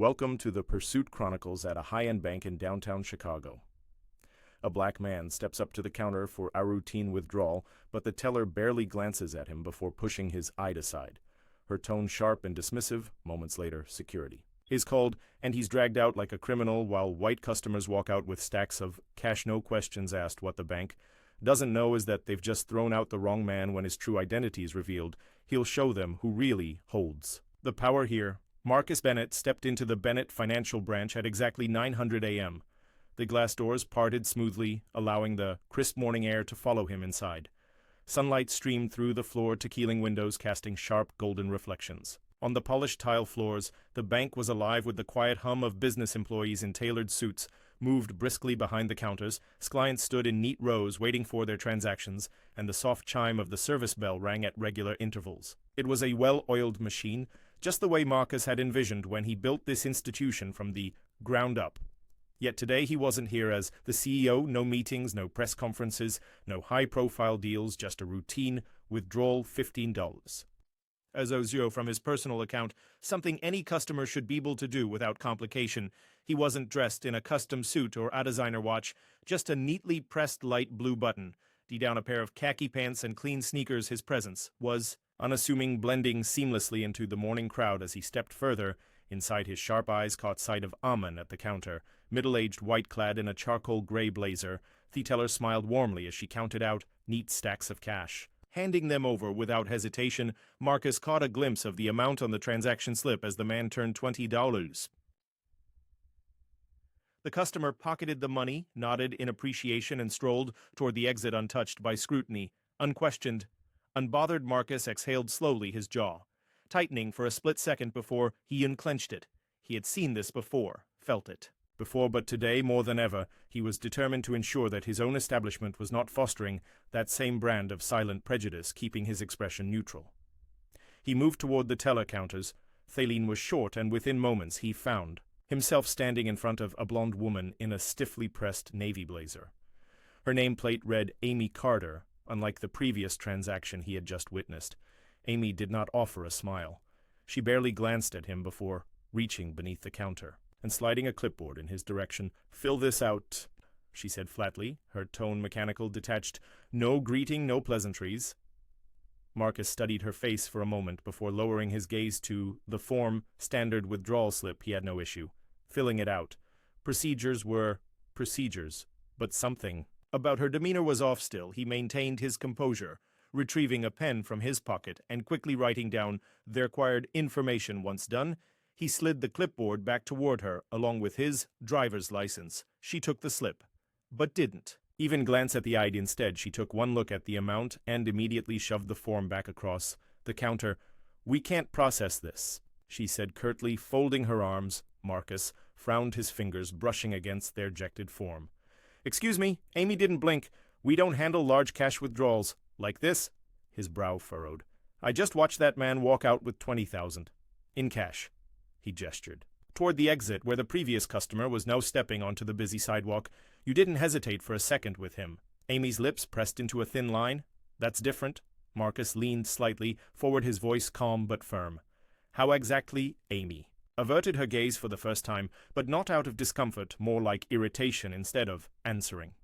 Welcome to the Pursuit Chronicles at a high-end bank in downtown Chicago. A black man steps up to the counter for a routine withdrawal, but the teller barely glances at him before pushing his eye aside. Her tone sharp and dismissive. Moments later, security is called, and he's dragged out like a criminal while white customers walk out with stacks of cash. No questions asked. What the bank doesn't know is that they've just thrown out the wrong man. When his true identity is revealed, he'll show them who really holds the power here. Marcus Bennett stepped into the Bennett Financial branch at exactly 900 a.m. The glass doors parted smoothly, allowing the crisp morning air to follow him inside. Sunlight streamed through the floor-to-ceiling windows, casting sharp golden reflections. On the polished tile floors, the bank was alive with the quiet hum of business employees in tailored suits, moved briskly behind the counters. Clients stood in neat rows waiting for their transactions, and the soft chime of the service bell rang at regular intervals. It was a well-oiled machine, just the way Marcus had envisioned when he built this institution from the ground up. Yet today he wasn't here as the CEO. No meetings, no press conferences, no high-profile deals, just a routine withdrawal. $15 as Ozio from his personal account, something any customer should be able to do without complication. He wasn't dressed in a custom suit or a designer watch, just a neatly pressed light blue button. Down a pair of khaki pants and clean sneakers. His presence was unassuming, blending seamlessly into the morning crowd. As he stepped further inside, his sharp eyes caught sight of Aman at the counter, middle-aged, white-clad in a charcoal gray blazer. The teller smiled warmly as she counted out neat stacks of cash. Handing them over without hesitation, Marcus caught a glimpse of the amount on the transaction slip as the man turned $20. The customer pocketed the money, nodded in appreciation, and strolled toward the exit untouched by scrutiny. Unquestioned, unbothered, Marcus exhaled slowly, his jaw tightening for a split second before he unclenched it. He had seen this before, felt it before, but today, more than ever, he was determined to ensure that his own establishment was not fostering that same brand of silent prejudice, keeping his expression neutral. He moved toward the teller counters. Thaleen was short, and within moments he found himself standing in front of a blonde woman in a stiffly pressed navy blazer. Her nameplate read Amy Carter. Unlike the previous transaction he had just witnessed, Amy did not offer a smile. She barely glanced at him before reaching beneath the counter and sliding a clipboard in his direction. "Fill this out," she said flatly, her tone mechanical, detached. "No greeting, no pleasantries." Marcus studied her face for a moment before lowering his gaze to the form standard withdrawal slip. He had no issue filling it out. Procedures were procedures, but something about her demeanor was off. Still, he maintained his composure, retrieving a pen from his pocket and quickly writing down the required information. Once done, he slid the clipboard back toward her, along with his driver's license. She took the slip, but didn't even glance at the ID. Instead, she took one look at the amount and immediately shoved the form back across the counter. "We can't process this," she said curtly, folding her arms. Marcus frowned, his fingers brushing against their ejected form. "Excuse me," Amy didn't blink. "We don't handle large cash withdrawals like this." His brow furrowed. "I just watched that man walk out with 20,000 in cash." He gestured toward the exit where the previous customer was now stepping onto the busy sidewalk. "You didn't hesitate for a second with him." Amy's lips pressed into a thin line. "That's different." Marcus leaned slightly forward, his voice calm but firm. "How exactly?" Amy averted her gaze for the first time, but not out of discomfort, more like irritation instead of answering.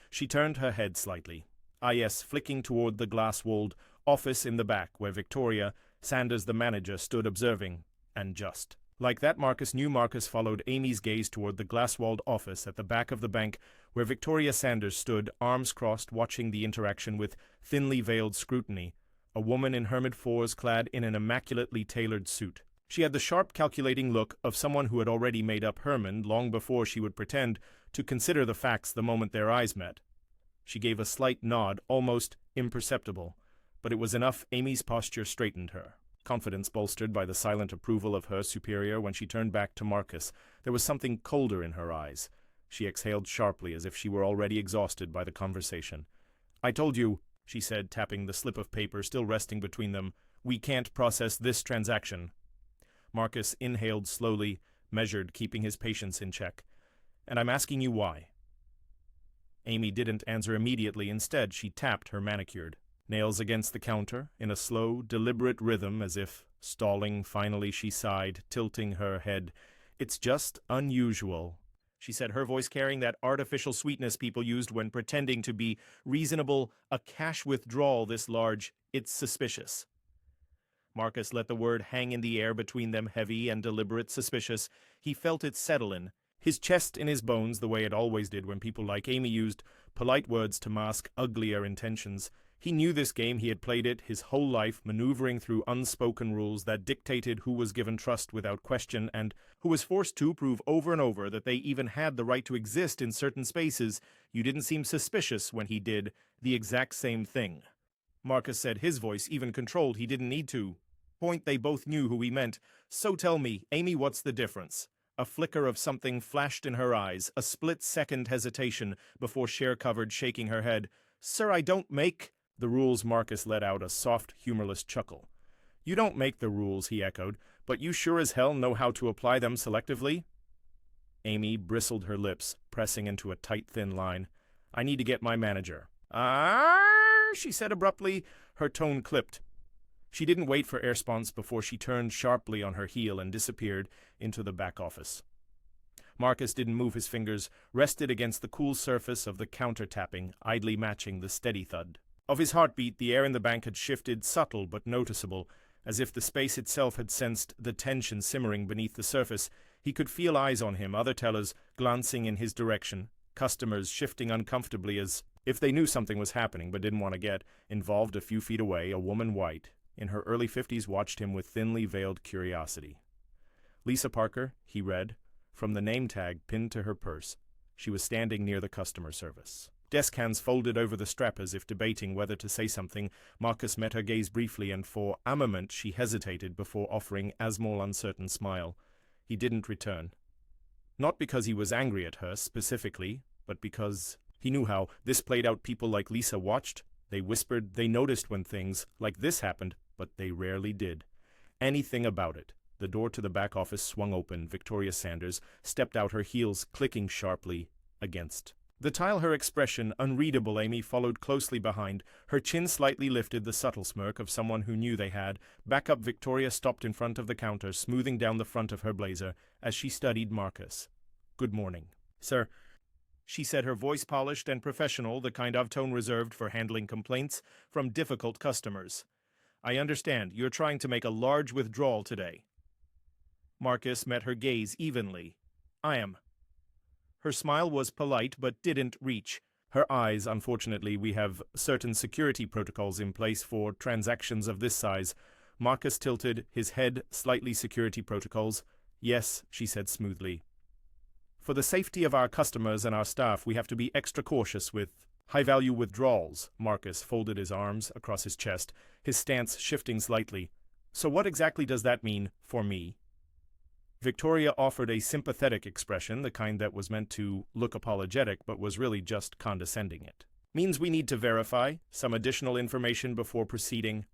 She turned her head slightly. "Ah yes," flicking toward the glass-walled office in the back where Victoria Sanders, the manager, stood observing. And just like that, Marcus followed Amy's gaze toward the glass-walled office at the back of the bank where Victoria Sanders stood, arms crossed, watching the interaction with thinly veiled scrutiny. A woman in hermit fours, clad in an immaculately tailored suit. She had the sharp, calculating look of someone who had already made up her mind long before she would pretend to consider the facts the moment their eyes met. She gave a slight nod, almost imperceptible, but it was enough. Amy's posture straightened her confidence, bolstered by the silent approval of her superior. When she turned back to Marcus, there was something colder in her eyes. She exhaled sharply, as if she were already exhausted by the conversation. "I told you," she said, tapping the slip of paper still resting between them, "we can't process this transaction." Marcus inhaled slowly, measured, keeping his patience in check. "And I'm asking you why." Amy didn't answer immediately. Instead, she tapped her manicured nails against the counter in a slow, deliberate rhythm, as if Stalling, finally she sighed, tilting her head. "It's just unusual," she said, her voice carrying that artificial sweetness people used when pretending to be reasonable. "A cash withdrawal this large, it's suspicious." Marcus let the word hang in the air between them, heavy and deliberate, suspicious. He felt it settle in, his chest in his bones, the way it always did when people like Amy used polite words to mask uglier intentions. He knew this game, he had played it his whole life, maneuvering through unspoken rules that dictated who was given trust without question and who was forced to prove over and over that they even had the right to exist in certain spaces. You didn't seem suspicious when he did the exact same thing. Marcus said, his voice even controlled. He didn't need to. Point, they both knew who he meant. "So tell me, Amy, what's the difference?" A flicker of something flashed in her eyes, a split-second hesitation before Cher-covered, shaking her head. "Sir, I don't make the rules." Marcus let out a soft, humorless chuckle. "You don't make the rules," he echoed, "but you sure as hell know how to apply them selectively?" Amy bristled her lips, pressing into a tight, thin line. "I need to get my manager." She said abruptly, her tone clipped. She didn't wait for a response before she turned sharply on her heel and disappeared into the back office. Marcus didn't move. His fingers rested against the cool surface of the counter, tapping, idly matching the steady thud of his heartbeat. The air in the bank had shifted, subtle but noticeable, as if the space itself had sensed the tension simmering beneath the surface. He could feel eyes on him, other tellers glancing in his direction, customers shifting uncomfortably as if they knew something was happening but didn't want to get involved. A few feet away, a woman, white, in her early 50s, watched him with thinly veiled curiosity. Lisa Parker, he read, from the name tag pinned to her purse. She was standing near the customer service. Desk hands folded over the strap as if debating whether to say something. Marcus met her gaze briefly, and for a moment she hesitated before offering a small, uncertain smile. He didn't return. Not because he was angry at her specifically, but because he knew how this played out. People like Lisa watched, they whispered, they noticed when things like this happened, but they rarely did anything about it. The door to the back office swung open. Victoria Sanders stepped out, her heels clicking sharply against the tile, her expression unreadable. Amy followed closely behind, her chin slightly lifted, the subtle smirk of someone who knew they had. Back up. Victoria stopped in front of the counter, smoothing down the front of her blazer as she studied Marcus. "Good morning, sir," she said, her voice polished and professional, the kind of tone reserved for handling complaints from difficult customers. "I understand you're trying to make a large withdrawal today." Marcus met her gaze evenly. "I am." Her smile was polite but didn't reach. Her eyes, "Unfortunately, we have certain security protocols in place for transactions of this size." Marcus tilted his head slightly. "Security protocols?" "Yes," she said smoothly. "For the safety of our customers and our staff, we have to be extra cautious with high-value withdrawals." Marcus folded his arms across his chest, his stance shifting slightly. "So what exactly does that mean for me?" Victoria offered a sympathetic expression, the kind that was meant to look apologetic but was really just condescending. "It means we need to verify some additional information before proceeding."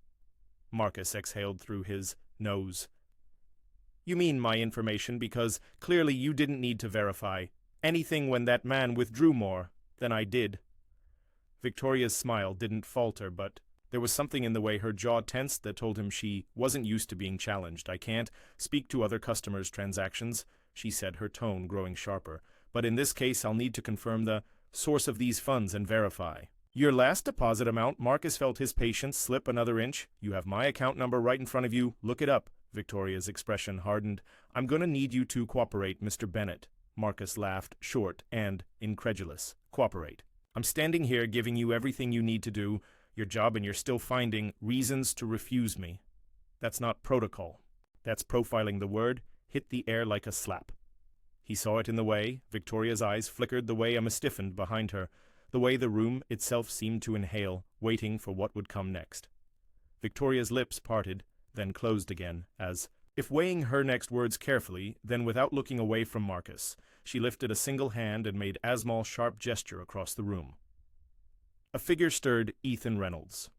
Marcus exhaled through his nose. "You mean my information, because clearly you didn't need to verify anything when that man withdrew more than I did." Victoria's smile didn't falter, but there was something in the way her jaw tensed that told him she wasn't used to being challenged. "I can't speak to other customers' transactions," she said, her tone growing sharper. "But in this case, I'll need to confirm the source of these funds and verify your last deposit amount." Marcus felt his patience slip another inch. "You have my account number right in front of you. Look it up." Victoria's expression hardened. "I'm going to need you to cooperate, Mr. Bennett." Marcus laughed, short and incredulous. "Cooperate? I'm standing here giving you everything you need to do your job, and you're still finding reasons to refuse me. That's not protocol. That's profiling." The word hit the air like a slap. He saw it in the way Victoria's eyes flickered, the way Emma stiffened behind her, the way the room itself seemed to inhale, waiting for what would come next. Victoria's lips parted, then closed again, as if weighing her next words carefully. Then, without looking away from Marcus, she lifted a single hand and made a small, sharp gesture across the room. A figure stirred. Ethan Reynolds.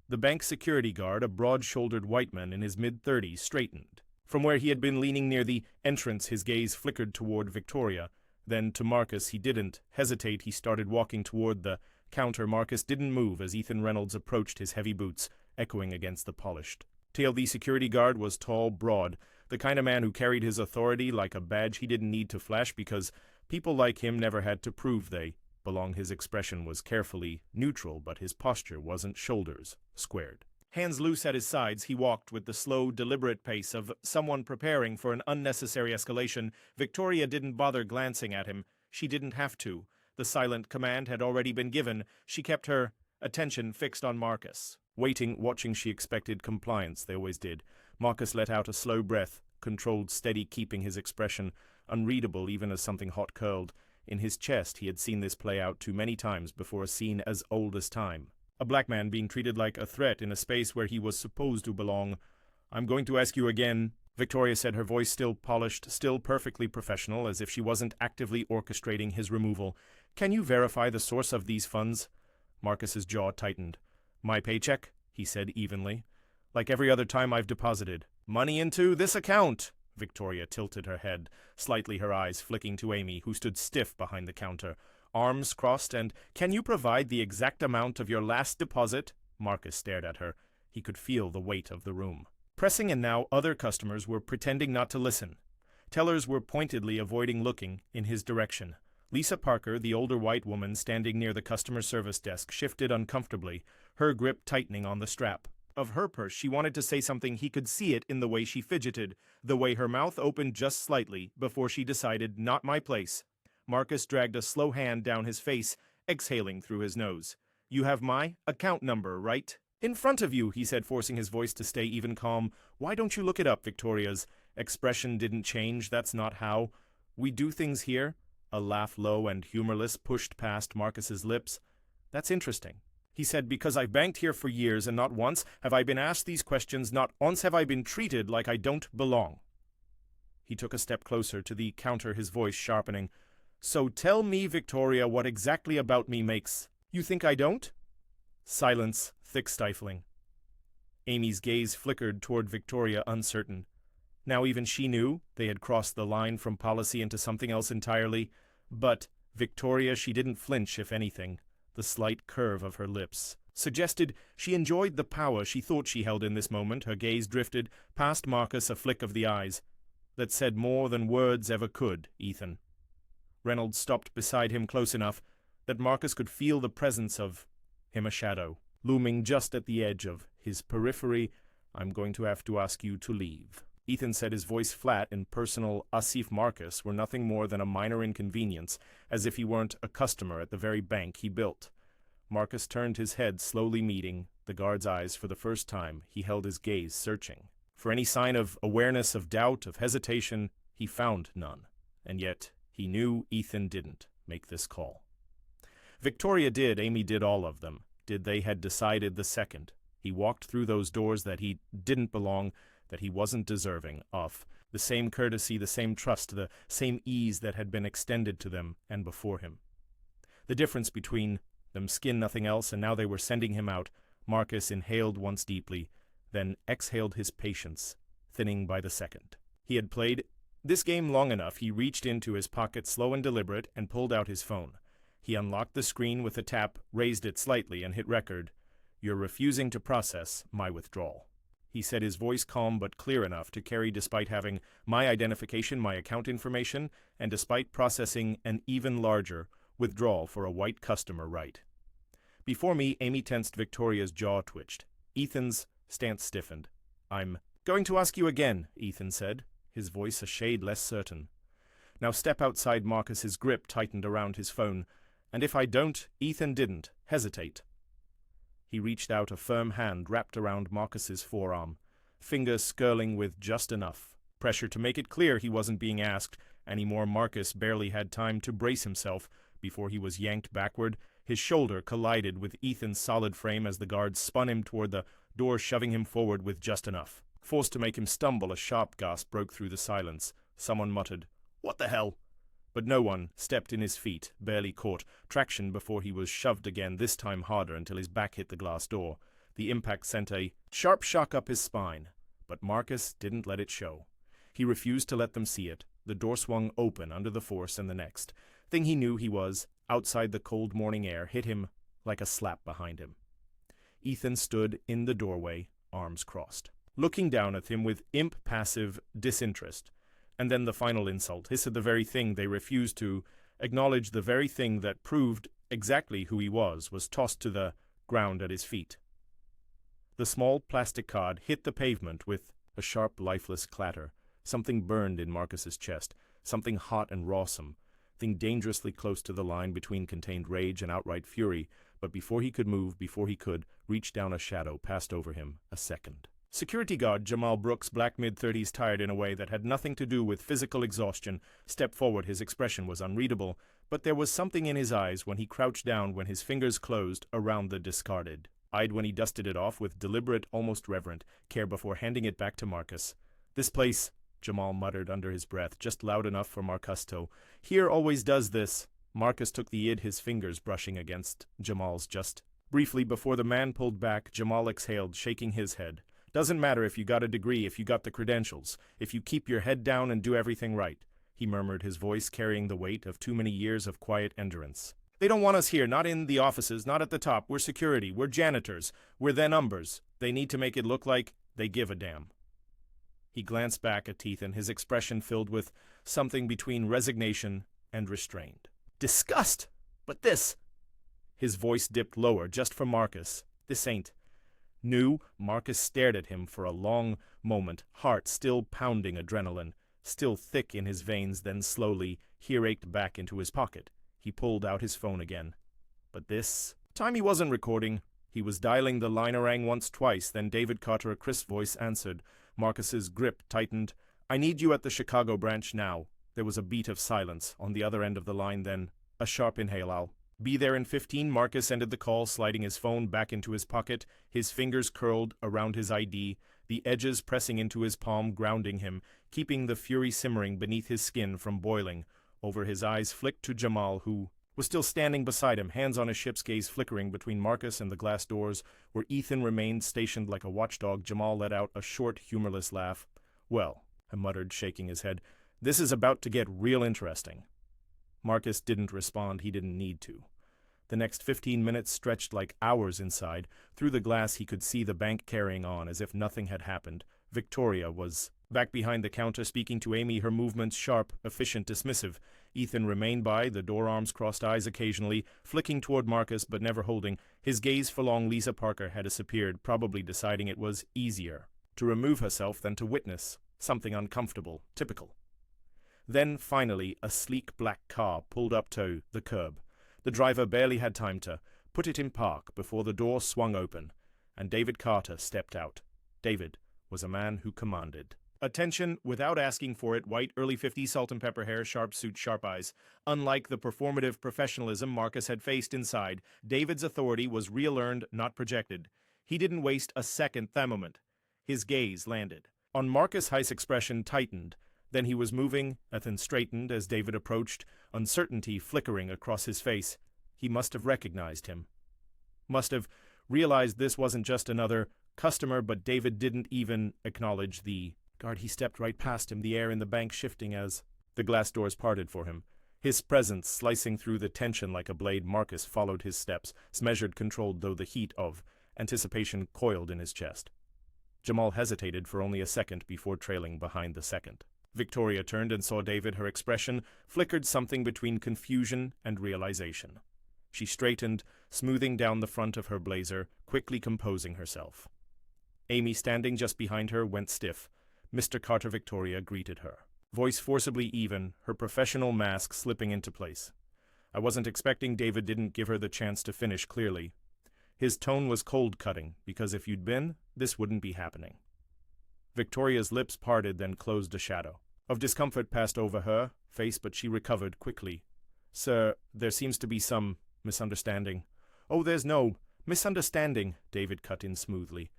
The bank security guard, a broad-shouldered white man in his mid-30s, straightened. From where he had been leaning near the entrance, his gaze flickered toward Victoria. Then to Marcus. He didn't hesitate. He started walking toward the counter. Marcus didn't move as Ethan Reynolds approached, his heavy boots echoing against the polished The security guard was tall, broad, the kind of man who carried his authority like a badge he didn't need to flash because people like him never had to prove they belonged. His expression was carefully neutral, but his posture wasn't shoulders squared. Hands loose at his sides, he walked with the slow, deliberate pace of someone preparing for an unnecessary escalation. Victoria didn't bother glancing at him. She didn't have to. The silent command had already been given. She kept her attention fixed on Marcus. Waiting, watching, she expected compliance. They always did. Marcus let out a slow breath, controlled, steady, keeping his expression unreadable even as something hot curled. In his chest, he had seen this play out too many times before a scene as old as time. A black man being treated like a threat in a space where he was supposed to belong. "I'm going to ask you again," Victoria said, her voice still polished, still perfectly professional, as if she wasn't actively orchestrating his removal. "Can you verify the source of these funds?" Marcus's jaw tightened. "My paycheck," he said evenly. "Like every other time I've deposited. Money into this account." Victoria tilted her head, slightly, her eyes flicking to Amy, who stood stiff behind the counter, arms crossed. "And can you provide the exact amount of your last deposit?" Marcus stared at her. He could feel the weight of the room. Pressing, and now other customers were pretending not to listen. Tellers were pointedly avoiding looking in his direction. Lisa Parker, the older white woman standing near the customer service desk, shifted uncomfortably, her grip tightening on the strap of her purse. She wanted to say something. He could see it in the way she fidgeted, the way her mouth opened just slightly before she decided, "Not my place." Marcus dragged a slow hand down his face, exhaling through his nose. "You have my account number, right?" "In front of you," he said, forcing his voice to stay even calm. "Why don't you look it up?" Victoria's expression didn't change. "That's not how we do things here." A laugh, low and humorless, pushed past Marcus's lips. "That's interesting," he said, "because I've banked here for years, and not once have I been asked these questions, not once have I been treated like I don't belong." He took a step closer to the counter, his voice sharpening. "So tell me, Victoria, what exactly about me makes you think I don't?" Silence, thick, stifling. Amy's gaze flickered toward Victoria, uncertain. Now even she knew they had crossed the line from policy into something else entirely. But Victoria, she didn't flinch, if anything. The slight curve of her lips suggested she enjoyed the power she thought she held in this moment. Her gaze drifted past Marcus, a flick of the eyes that said more than words ever could. "Ethan." Reynolds stopped beside him, close enough that Marcus could feel the presence of him, a shadow, looming just at the edge of his periphery. "I'm going to have to ask you to leave," Ethan said, his voice flat and personal. Asif Marcus were nothing more than a minor inconvenience, as if he weren't a customer at the very bank he built. Marcus turned his head, slowly meeting the guard's eyes for the first time. He held his gaze, searching for any sign of awareness, of doubt, of hesitation. He found none, and yet he knew Ethan didn't make this call. Victoria did. Amy did. All of them did. They had decided the second he walked through those doors that he didn't belong, that he wasn't deserving of the same courtesy, the same trust, the same ease that had been extended to them and before him. The difference between them, skin, nothing else, and now they were sending him out. Marcus inhaled once deeply, then exhaled, his patience thinning by the second. He had played this game long enough. He reached into his pocket, slow and deliberate, and pulled out his phone. He unlocked the screen with a tap, raised it slightly, and hit record. "You're refusing to process my withdrawal," he said, his voice calm but clear enough to carry, despite having my identification, my account information, and despite processing an even larger withdrawal for a white customer, right? Before me, Amy tensed. Victoria's jaw twitched. Ethan's stance stiffened. "I'm going to ask you again," Ethan said, his voice a shade less certain. "Now step outside." Marcus's grip tightened around his phone. "And if I don't," Ethan didn't hesitate. He reached out, a firm hand wrapped around Marcus's forearm, fingers skirling with just enough pressure to make it clear he wasn't being asked anymore. Marcus barely had time to brace himself before he was yanked backward. His shoulder collided with Ethan's solid frame as the guard spun him toward the door, shoving him forward with just enough force to make him stumble. A sharp gasp broke through the silence. Someone muttered, "What the hell?" But no one stepped in his feet, barely caught traction before he was shoved again, this time harder, until his back hit the glass door. The impact sent a sharp shock up his spine, but Marcus didn't let it show. He refused to let them see it. The door swung open under the force, and the next thing he knew, he was outside. The cold morning air hit him like a slap behind him. Ethan stood in the doorway, arms crossed. looking down at him with impassive disinterest. And then the final insult, he said the very thing they refused to acknowledge, the very thing that proved exactly who he was tossed to the ground at his feet. The small plastic card hit the pavement with a sharp, lifeless clatter. Something burned in Marcus's chest, something hot and rawsome, thing dangerously close to the line between contained rage and outright fury, but before he could move, before he could reach down, a shadow passed over him, a second. Security guard Jamal Brooks, black mid-30s, tired in a way that had nothing to do with physical exhaustion, stepped forward. His expression was unreadable, but there was something in his eyes when he crouched down, when his fingers closed around the discarded. Eyed when he dusted it off with deliberate, almost reverent care before handing it back to Marcus. "This place," Jamal muttered under his breath, just loud enough for Marcus to hear, "always does this." Marcus took the id, his fingers brushing against Jamal's just. Briefly before the man pulled back, Jamal exhaled, shaking his head. "Doesn't matter if you got a degree, if you got the credentials, if you keep your head down and do everything right," he murmured, his voice carrying the weight of too many years of quiet endurance. "They don't want us here, not in the offices, not at the top. We're security, we're janitors, we're their numbers. They need to make it look like they give a damn." He glanced back at Ethan, his expression filled with something between resignation and restraint. "Disgust! But this—" His voice dipped lower, just for Marcus. "This ain't." New, Marcus stared at him for a long moment, heart still pounding, adrenaline still thick in his veins, then slowly he raked back into his pocket. He pulled out his phone again. But this time he wasn't recording. He was dialing the line. Rang once, twice, then David Carter, a crisp voice, answered. Marcus's grip tightened. "I need you at the Chicago branch now." There was a beat of silence on the other end of the line, then a sharp inhale. "I'll be there in 15. Marcus ended the call, sliding his phone back into his pocket, his fingers curled around his ID, the edges pressing into his palm, grounding him, keeping the fury simmering beneath his skin from boiling. Over his eyes flicked to Jamal, who was still standing beside him, hands on his ship's gaze flickering between Marcus and the glass doors, where Ethan remained stationed like a watchdog. Jamal let out a short, humorless laugh. "Well," he muttered, shaking his head, "this is about to get real interesting." Marcus didn't respond. He didn't need to. The next 15 minutes stretched like hours inside. Through the glass he could see the bank carrying on as if nothing had happened. Victoria was back behind the counter speaking to Amy, her movements sharp, efficient, dismissive. Ethan remained by, the door arms crossed, eyes occasionally, flicking toward Marcus but never holding. His gaze for long. Lisa Parker had disappeared, probably deciding it was easier to remove herself than to witness something uncomfortable, typical. Then, finally, a sleek black car pulled up to the curb. The driver barely had time to put it in park before the door swung open, and David Carter stepped out. David was a man who commanded attention without asking for it. White, early 50s, salt and pepper hair, sharp suit, sharp eyes. Unlike the performative professionalism Marcus had faced inside, David's authority was real-earned, not projected. He didn't waste a second. The moment his gaze landed on Marcus, Heiss' expression tightened. Then he was moving, Ethan straightened as David approached, uncertainty flickering across his face. He must have recognized him. Must have realized this wasn't just another customer, but David didn't even acknowledge the guard. He stepped right past him, the air in the bank shifting as the glass doors parted for him. His presence slicing through the tension like a blade. Marcus followed his steps, measured, controlled, though the heat of anticipation coiled in his chest. Jamal hesitated for only a second before trailing behind the second. Victoria turned and saw David. Her expression flickered something between confusion and realization. She straightened, smoothing down the front of her blazer, quickly composing herself. Amy, standing just behind her, went stiff. Mr. Carter. Victoria greeted her, voice forcibly even, her professional mask slipping into place. "I wasn't expecting." David didn't give her the chance to finish clearly. His tone was cold-cutting, because if you'd been, this wouldn't be happening. Victoria's lips parted, then closed. A shadow of discomfort passed over her face, but she recovered quickly. "Sir, there seems to be some misunderstanding." "Oh, there's no misunderstanding," David cut in smoothly,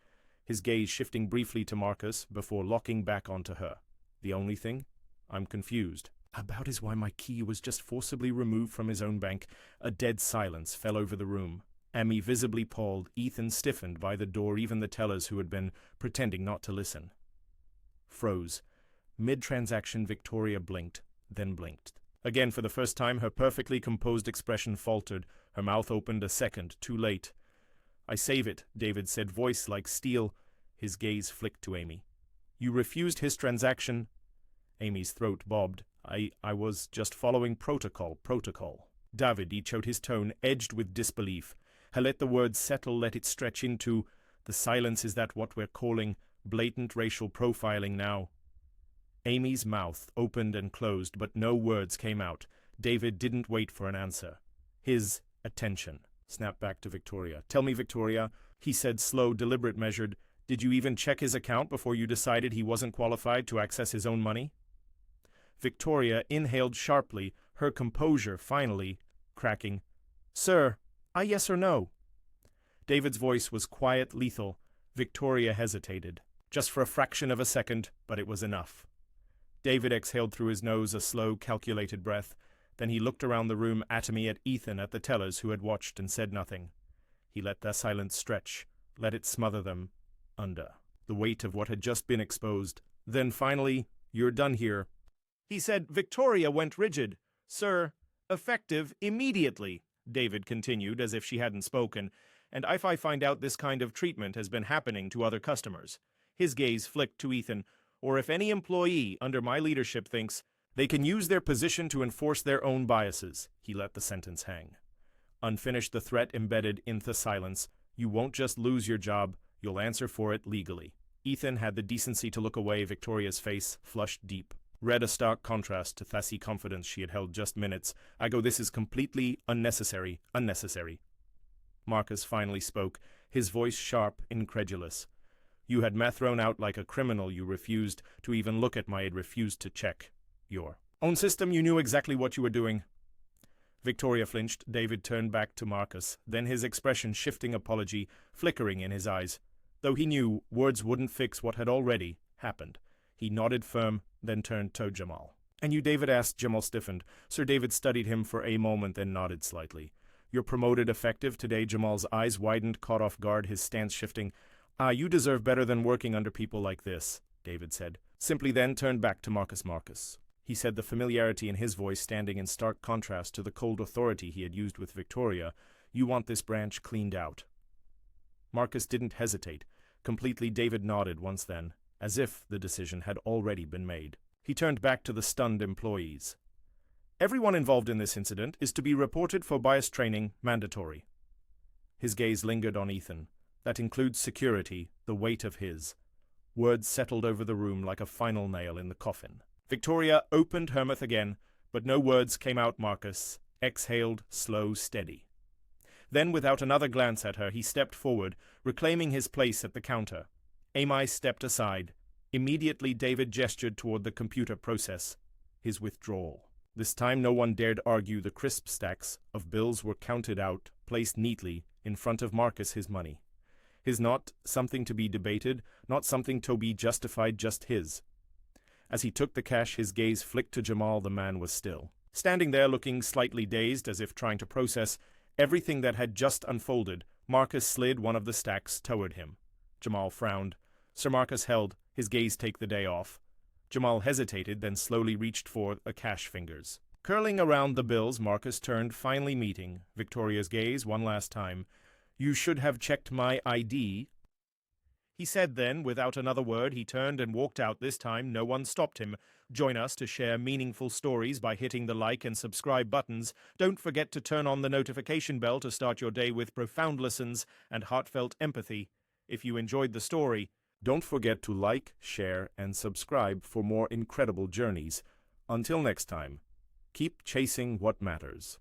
his gaze shifting briefly to Marcus before locking back onto her. "The only thing I'm confused about is why my key was just forcibly removed from his own bank." A dead silence fell over the room. Amy visibly appalled, Ethan stiffened by the door, even the tellers who had been pretending not to listen froze. Mid-transaction, Victoria blinked, then blinked. Again, for the first time, her perfectly composed expression faltered. Her mouth opened a second, too late. "I save it," David said, voice like steel, His gaze flicked to Amy. You refused his transaction. Amy's throat bobbed. I was just following protocol. David echoed, his tone edged with disbelief. He let the words settle, let it stretch into, the silence. Is that what we're calling blatant racial profiling now? Amy's mouth opened and closed, but no words came out. David didn't wait for an answer. His attention snapped back to Victoria. Tell me, Victoria, he said, slow, deliberate, measured. Did you even check his account before you decided he wasn't qualified to access his own money? Victoria inhaled sharply, her composure finally cracking. Sir, yes or no? David's voice was quiet, lethal. Victoria hesitated. Just for a fraction of a second, but it was enough. David exhaled through his nose, a slow, calculated breath. Then he looked around the room, at Ethan, at the tellers who had watched, and said nothing. He let their silence stretch, let it smother them under the weight of what had just been exposed. Then finally, you're done here. He said. Victoria went rigid. Sir, effective immediately, David continued, as if she hadn't spoken, and if I find out this kind of treatment has been happening to other customers. His gaze flicked to Ethan. Or if any employee under my leadership thinks they can use their position to enforce their own biases. He let the sentence hang. Unfinished, the threat embedded in the silence. You won't just lose your job, you'll answer for it legally. Ethan had the decency to look away. Victoria's face flushed deep. Read a stark contrast to Thassie confidence she had held just minutes ago. This is completely unnecessary. Marcus finally spoke, his voice sharp, incredulous. You had me thrown out like a criminal. You refused to even look at my. Had refused to check your own system. You knew exactly what you were doing. Victoria flinched. David turned back to Marcus, then his expression shifting, apology flickering in his eyes. Though he knew words wouldn't fix what had already happened. He nodded firm, then turned to Jamal. And you, David asked. Jamal stiffened. Sir David studied him for a moment, then nodded slightly. You're promoted effective today. Jamal's eyes widened, caught off guard, his stance shifting. You deserve better than working under people like this, David said. Simply then turned back to Marcus. He said, the familiarity in his voice standing in stark contrast to the cold authority he had used with Victoria. You want this branch cleaned out. Marcus didn't hesitate. Completely, David nodded once then, as if the decision had already been made. He turned back to the stunned employees. Everyone involved in this incident is to be reported for bias training, mandatory. His gaze lingered on Ethan. That includes security, the weight of his. Words settled over the room like a final nail in the coffin. Victoria opened her mouth again, but no words came out. Marcus exhaled, slow, steady. Then, without another glance at her, he stepped forward, reclaiming his place at the counter. Amy stepped aside. Immediately, David gestured toward the computer process, his withdrawal. This time no one dared argue. The crisp stacks of bills were counted out, placed neatly in front of Marcus, his money. His, not something to be debated, not something to be justified, just his. As he took the cash, his gaze flicked to Jamal. The man was still standing there, looking slightly dazed, as if trying to process everything that had just unfolded. Marcus slid one of the stacks toward him. Jamal frowned. Sir Marcus held, his gaze take the day off. Jamal hesitated, then slowly reached for the cash fingers. Curling around the bills, Marcus turned, finally meeting Victoria's gaze one last time. You should have checked my ID, he said. Then, without another word, he turned and walked out. This time, no one stopped him. Join us to share meaningful stories by hitting the like and subscribe buttons. Don't forget to turn on the notification bell to start your day with profound lessons and heartfelt empathy. If you enjoyed the story, don't forget to like, share, and subscribe for more incredible journeys. Until next time, keep chasing what matters.